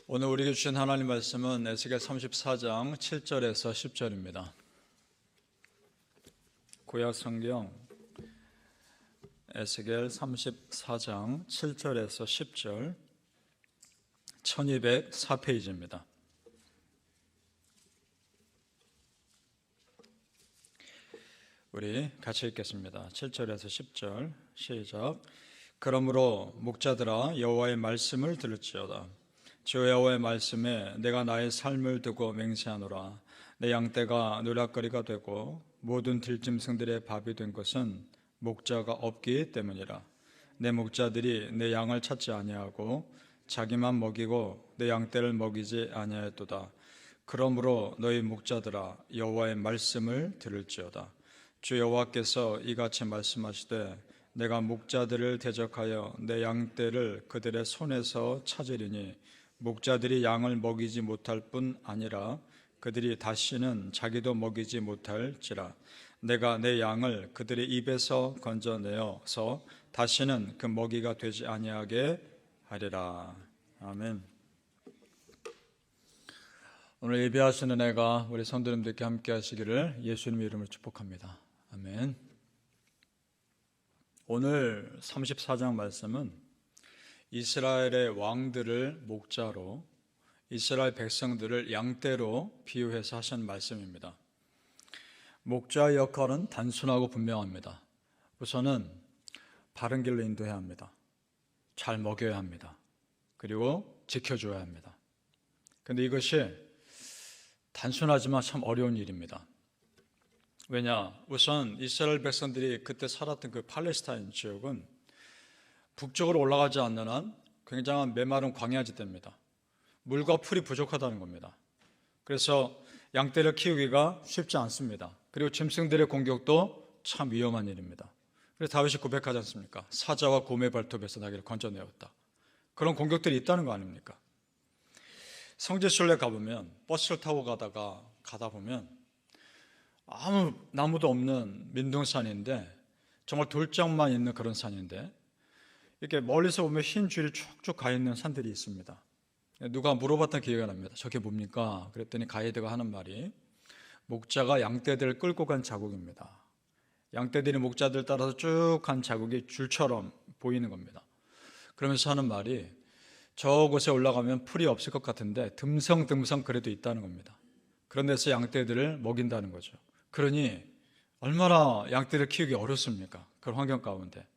오늘 우리에게 주신 하나님 말씀은 에스겔 34장 7절에서 10절입니다. 구약 성경 에스겔 34장 7절에서 10절 1204페이지입니다. 우리 같이 읽겠습니다. 7절에서 10절 시작. 그러므로 목자들아 여호와의 말씀을 들을지어다. 주 여호와의 말씀에 내가 나의 삶을 두고 맹세하노라. 내 양떼가 노략거리가 되고 모든 들짐승들의 밥이 된 것은 목자가 없기 때문이라. 내 목자들이 내 양을 찾지 아니하고 자기만 먹이고 내 양떼를 먹이지 아니하였도다. 그러므로 너희 목자들아 여호와의 말씀을 들을지어다. 주 여호와께서 이같이 말씀하시되 내가 목자들을 대적하여 내 양떼를 그들의 손에서 찾으리니 목자들이 양을 먹이지 못할 뿐 아니라 그들이 다시는 자기도 먹이지 못할지라. 내가 내 양을 그들의 입에서 건져내어서 다시는 그 먹이가 되지 아니하게 하리라. 아멘. 오늘 예배하시는 은혜가 우리 성도님들께 함께 하시기를 예수님의 이름으로 축복합니다. 아멘. 오늘 34장 말씀은 이스라엘의 왕들을 목자로, 이스라엘 백성들을 양떼로 비유해서 하신 말씀입니다. 목자의 역할은 단순하고 분명합니다. 우선은 바른 길로 인도해야 합니다. 잘 먹여야 합니다. 그리고 지켜줘야 합니다. 그런데 이것이 단순하지만 참 어려운 일입니다. 왜냐? 우선 이스라엘 백성들이 그때 살았던 그 팔레스타인 지역은 북쪽으로 올라가지 않는 한 굉장한 메마른 광야지대입니다. 물과 풀이 부족하다는 겁니다. 그래서 양떼를 키우기가 쉽지 않습니다. 그리고 짐승들의 공격도 참 위험한 일입니다. 그래서 다윗이 고백하지 않습니까? 사자와 곰의 발톱에서 나귀를 건져내었다. 그런 공격들이 있다는 거 아닙니까? 성지순례 가보면 버스를 타고 가다 보면 아무 나무도 없는 민둥산인데 정말 돌장만 있는 그런 산인데 이렇게 멀리서 보면 흰 줄이 쭉쭉 가 있는 산들이 있습니다. 누가 물어봤던 기회가 납니다. 저게 뭡니까? 그랬더니 가이드가 하는 말이 목자가 양떼들을 끌고 간 자국입니다. 양떼들이 목자들 따라서 쭉 간 자국이 줄처럼 보이는 겁니다. 그러면서 하는 말이 저곳에 올라가면 풀이 없을 것 같은데 듬성듬성 그래도 있다는 겁니다. 그런 데서 양떼들을 먹인다는 거죠. 그러니 얼마나 양떼를 키우기 어렵습니까? 그런 환경 가운데.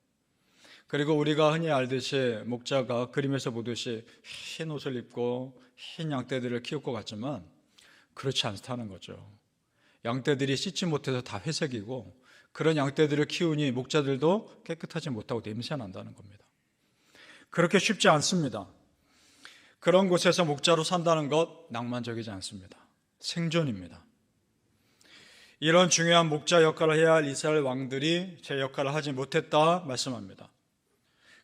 그리고 우리가 흔히 알듯이 목자가 그림에서 보듯이 흰 옷을 입고 흰 양떼들을 키울 것 같지만 그렇지 않다는 거죠. 양떼들이 씻지 못해서 다 회색이고 그런 양떼들을 키우니 목자들도 깨끗하지 못하고 냄새가 난다는 겁니다. 그렇게 쉽지 않습니다. 그런 곳에서 목자로 산다는 것 낭만적이지 않습니다. 생존입니다. 이런 중요한 목자 역할을 해야 할 이스라엘 왕들이 제 역할을 하지 못했다 말씀합니다.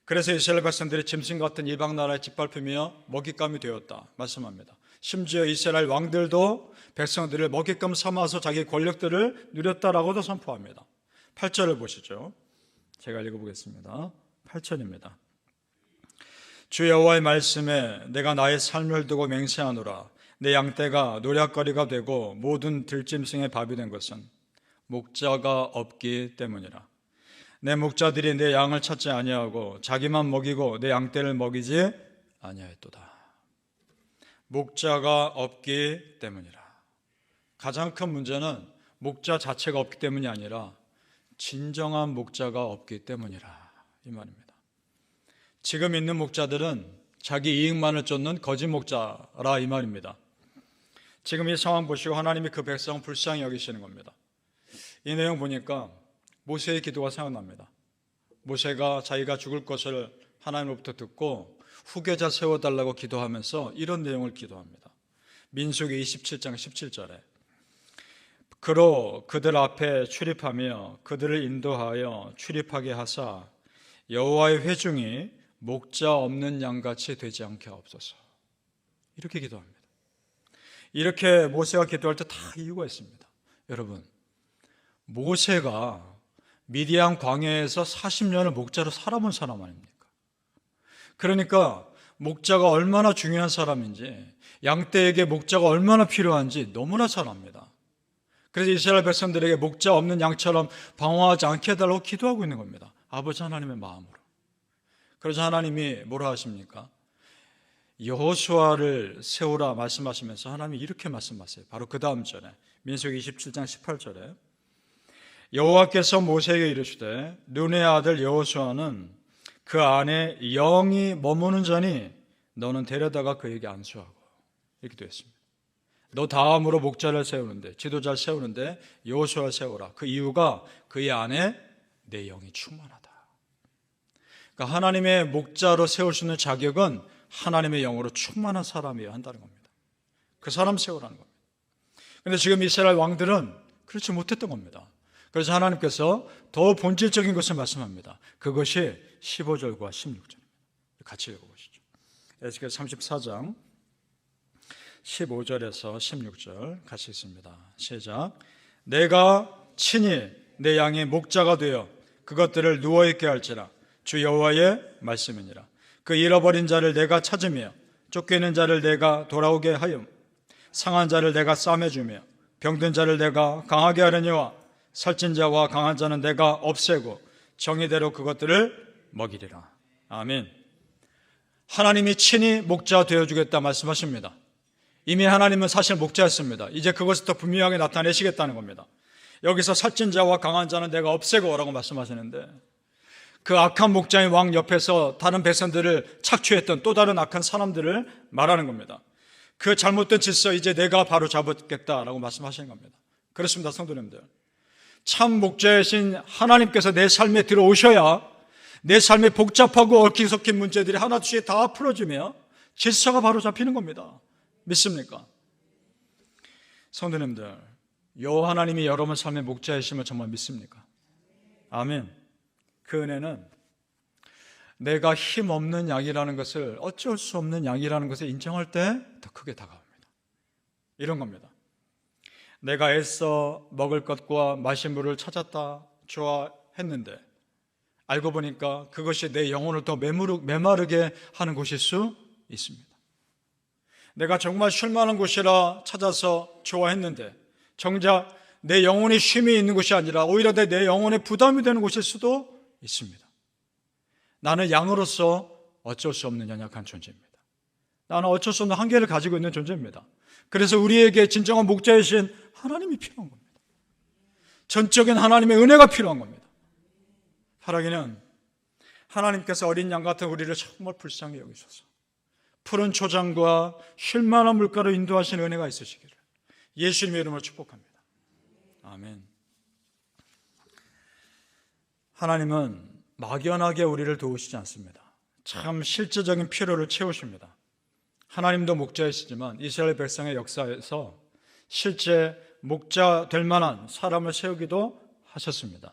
그래서 이스라엘 백성들이 짐승 같은 이방 나라에 짓밟히며 먹잇감이 되었다 말씀합니다. 심지어 이스라엘 왕들도 백성들을 먹잇감 삼아서 자기 권력들을 누렸다라고도 선포합니다. 8절을 보시죠. 제가 읽어보겠습니다. 8절입니다. 주 여호와의 말씀에 내가 나의 삶을 두고 맹세하노라. 내 양떼가 노략거리가 되고 모든 들짐승의 밥이 된 것은 목자가 없기 때문이라. 내 목자들이 내 양을 찾지 아니하고 자기만 먹이고 내 양떼를 먹이지 아니하였도다. 목자가 없기 때문이라. 가장 큰 문제는 목자 자체가 없기 때문이 아니라 진정한 목자가 없기 때문이라 이 말입니다. 지금 있는 목자들은 자기 이익만을 쫓는 거짓 목자라 이 말입니다. 지금 이 상황 보시고 하나님이 그 백성을 불쌍히 여기시는 겁니다. 이 내용 보니까 모세의 기도가 생각납니다. 모세가 자기가 죽을 것을 하나님으로부터 듣고 후계자 세워달라고 기도하면서 이런 내용을 기도합니다. 민수기 27장 17절에 그로 그들 앞에 출입하며 그들을 인도하여 출입하게 하사 여호와의 회중이 목자 없는 양같이 되지 않게 하옵소서. 이렇게 기도합니다. 이렇게 모세가 기도할 때 다 이유가 있습니다. 여러분, 모세가 미디안 광야에서 40년을 목자로 살아본 사람 아닙니까? 그러니까 목자가 얼마나 중요한 사람인지, 양떼에게 목자가 얼마나 필요한지 너무나 잘 압니다. 그래서 이스라엘 백성들에게 목자 없는 양처럼 방황하지 않게 해달라고 기도하고 있는 겁니다. 아버지 하나님의 마음으로. 그래서 하나님이 뭐라 하십니까? 여호수아를 세우라 말씀하시면서 하나님이 이렇게 말씀하세요. 바로 그 다음 절에 민수기 27장 18절에 여호와께서 모세에게 이르시되 눈의 아들 여호수아는 그 안에 영이 머무는 자니 너는 데려다가 그에게 안수하고, 이렇게 되어 있습니다. 너 다음으로 목자를 세우는데, 지도자를 세우는데 여호수아를 세우라. 그 이유가 그의 안에 내 영이 충만하다. 그러니까 하나님의 목자로 세울 수 있는 자격은 하나님의 영으로 충만한 사람이어야 한다는 겁니다. 그 사람 세우라는 겁니다. 그런데 지금 이스라엘 왕들은 그렇지 못했던 겁니다. 그래서 하나님께서 더 본질적인 것을 말씀합니다. 그것이 15절과 16절입니다. 같이 읽어보시죠. 에스겔 34장 15절에서 16절 같이 읽습니다. 시작. 내가 친히 내 양의 목자가 되어 그것들을 누워있게 할지라. 주 여호와의 말씀이니라. 그 잃어버린 자를 내가 찾으며 쫓기는 자를 내가 돌아오게 하여 상한 자를 내가 싸매주며 병든 자를 내가 강하게 하려니와 살찐 자와 강한 자는 내가 없애고 정의대로 그것들을 먹이리라. 아멘. 하나님이 친히 목자 되어주겠다 말씀하십니다. 이미 하나님은 사실 목자였습니다. 이제 그것을 더 분명하게 나타내시겠다는 겁니다. 여기서 살찐 자와 강한 자는 내가 없애고 라고 말씀하시는데, 그 악한 목자의 왕 옆에서 다른 백성들을 착취했던 또 다른 악한 사람들을 말하는 겁니다. 그 잘못된 질서 이제 내가 바로 잡았겠다라고 말씀하시는 겁니다. 그렇습니다, 성도님들. 참 목자이신 하나님께서 내 삶에 들어오셔야 내 삶에 복잡하고 얽힌 섞인 문제들이 하나둘씩 다 풀어지며 질서가 바로 잡히는 겁니다. 믿습니까? 성도님들, 여호와 하나님이 여러분 삶의 목자이심을 정말 믿습니까? 아멘. 그 은혜는 내가 힘없는 양이라는 것을, 어쩔 수 없는 양이라는 것을 인정할 때 더 크게 다가옵니다. 이런 겁니다. 내가 애써 먹을 것과 마실 물을 찾았다 좋아했는데 알고 보니까 그것이 내 영혼을 더 메마르게 하는 곳일 수 있습니다. 내가 정말 쉴 만한 곳이라 찾아서 좋아했는데 정작 내 영혼이 쉼이 있는 곳이 아니라 오히려 내 영혼에 부담이 되는 곳일 수도 있습니다. 나는 양으로서 어쩔 수 없는 연약한 존재입니다. 나는 어쩔 수 없는 한계를 가지고 있는 존재입니다. 그래서 우리에게 진정한 목자이신 하나님이 필요한 겁니다. 전적인 하나님의 은혜가 필요한 겁니다. 바라기는 하나님께서 어린 양 같은 우리를 정말 불쌍히 여기셔서 푸른 초장과 쉴만한 물가로 인도하시는 은혜가 있으시기를 예수님의 이름으로 축복합니다. 아멘. 하나님은 막연하게 우리를 도우시지 않습니다. 참 실제적인 필요를 채우십니다. 하나님도 목자이시지만 이스라엘 백성의 역사에서 실제 목자 될 만한 사람을 세우기도 하셨습니다.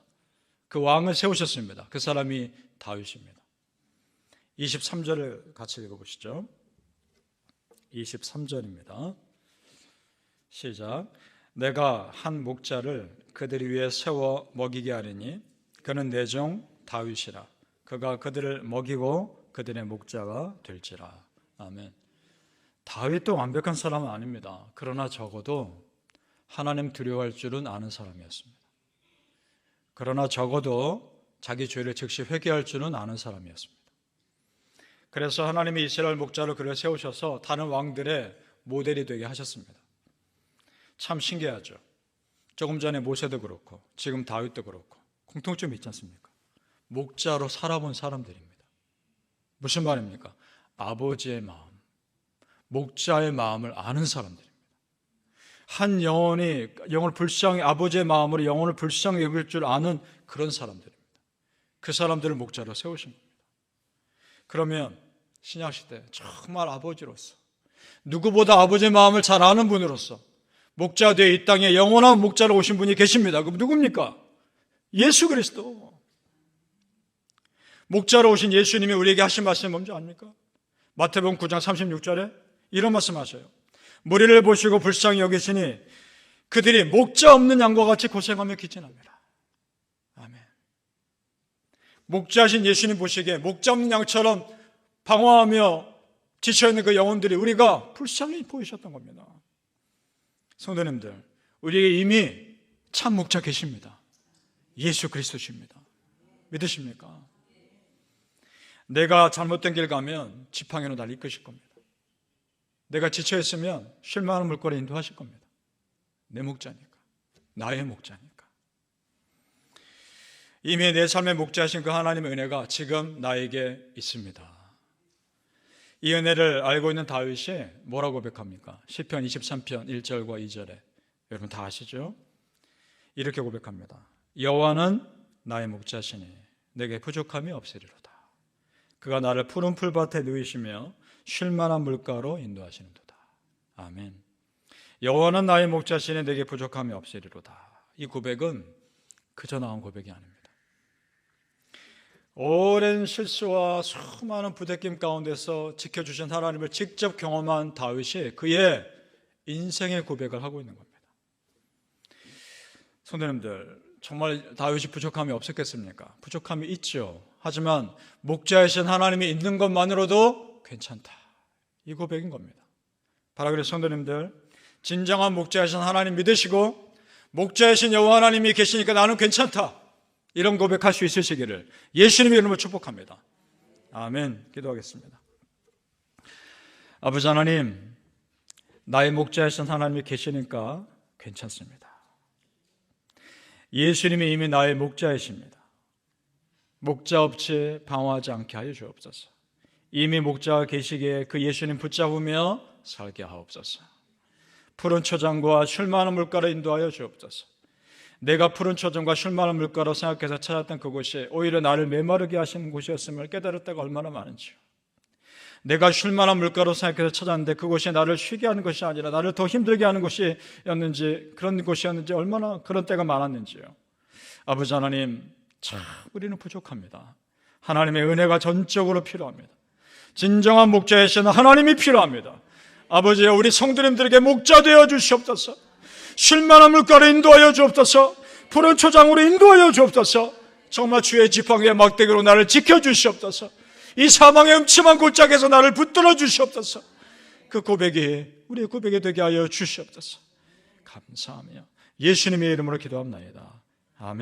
그 왕을 세우셨습니다. 그 사람이 다윗입니다. 23절을 같이 읽어보시죠. 23절입니다. 시작. 내가 한 목자를 그들 위에 세워 먹이게 하리니 그는 내 종 다윗이라. 그가 그들을 먹이고 그들의 목자가 될지라. 아멘. 다윗도 완벽한 사람은 아닙니다. 그러나 적어도 하나님 두려워할 줄은 아는 사람이었습니다. 그러나 적어도 자기 죄를 즉시 회개할 줄은 아는 사람이었습니다. 그래서 하나님이 이스라엘 목자로 그를 세우셔서 다른 왕들의 모델이 되게 하셨습니다. 참 신기하죠. 조금 전에 모세도 그렇고 지금 다윗도 그렇고 공통점이 있지 않습니까? 목자로 살아본 사람들입니다. 무슨 말입니까? 아버지의 마음, 목자의 마음을 아는 사람들입니다. 한 영혼을 불쌍히, 아버지의 마음으로 영혼을 불쌍히 여길 줄 아는 그런 사람들입니다. 그 사람들을 목자로 세우신 겁니다. 그러면 신약시대 정말 아버지로서, 누구보다 아버지의 마음을 잘 아는 분으로서 목자 되어 이 땅에 영원한 목자로 오신 분이 계십니다. 그럼 누굽니까? 예수 그리스도. 목자로 오신 예수님이 우리에게 하신 말씀이 뭔지 압니까? 마태복음 9장 36절에 이런 말씀 하셔요. 무리를 보시고 불쌍히 여기시니 그들이 목자 없는 양과 같이 고생하며 기진합니다. 아멘. 목자신 예수님 보시기에 목자 없는 양처럼 방황하며 지쳐있는 그 영혼들이 우리가 불쌍히 보이셨던 겁니다. 성도님들, 우리에게 이미 참 목자 계십니다. 예수 그리스도십니다. 믿으십니까? 내가 잘못된 길 가면 지팡이로 날 이끄실 겁니다. 내가 지쳐있으면 쉴 만한 물꼬에 인도하실 겁니다. 내 목자니까, 나의 목자니까. 이미 내 삶의 목자이신 그 하나님의 은혜가 지금 나에게 있습니다. 이 은혜를 알고 있는 다윗이 뭐라고 고백합니까? 시편 23편 1절과 2절에 여러분 다 아시죠? 이렇게 고백합니다. 여호와는 나의 목자시니 내게 부족함이 없으리로다. 그가 나를 푸른 풀밭에 누이시며 쉴 만한 물가로 인도하시는도다. 아멘. 여호와는 나의 목자시니 내게 부족함이 없으리로다. 이 고백은 그저 나온 고백이 아닙니다. 오랜 실수와 수많은 부대낌 가운데서 지켜주신 하나님을 직접 경험한 다윗이 그의 인생의 고백을 하고 있는 겁니다. 성도님들, 정말 다윗이 부족함이 없었겠습니까? 부족함이 있죠. 하지만 목자이신 하나님이 있는 것만으로도 괜찮다. 이 고백인 겁니다. 바로 그래서 성도님들, 진정한 목자이신 하나님 믿으시고 목자이신 여호와 하나님이 계시니까 나는 괜찮다, 이런 고백할 수 있으시기를 예수님의 이름으로 축복합니다. 아멘. 기도하겠습니다. 아버지 하나님, 나의 목자이신 하나님이 계시니까 괜찮습니다. 예수님이 이미 나의 목자이십니다. 목자 없이 방황하지 않게 하여 주옵소서. 이미 목자가 계시기에 그 예수님 붙잡으며 살게 하옵소서. 푸른 초장과 쉴 만한 물가로 인도하여 주옵소서. 내가 푸른 초장과 쉴 만한 물가로 생각해서 찾았던 그곳이 오히려 나를 메마르게 하시는 곳이었음을 깨달을 때가 얼마나 많은지요. 내가 쉴 만한 물가로 생각해서 찾았는데 그곳이 나를 쉬게 하는 것이 아니라 나를 더 힘들게 하는 곳이었는지, 그런 곳이었는지 얼마나 그런 때가 많았는지요. 아버지 하나님, 참 우리는 부족합니다. 하나님의 은혜가 전적으로 필요합니다. 진정한 목자이신 하나님이 필요합니다. 아버지여, 우리 성도님들에게 목자 되어 주시옵소서. 쉴 만한 물가로 인도하여 주옵소서. 푸른 초장으로 인도하여 주옵소서. 정말 주의 지팡이의 막대기로 나를 지켜주시옵소서. 이 사망의 음침한 골짜기에서 나를 붙들어 주시옵소서. 그 고백이 우리의 고백이 되게 하여 주시옵소서. 감사하며 예수님의 이름으로 기도합나이다. 아멘.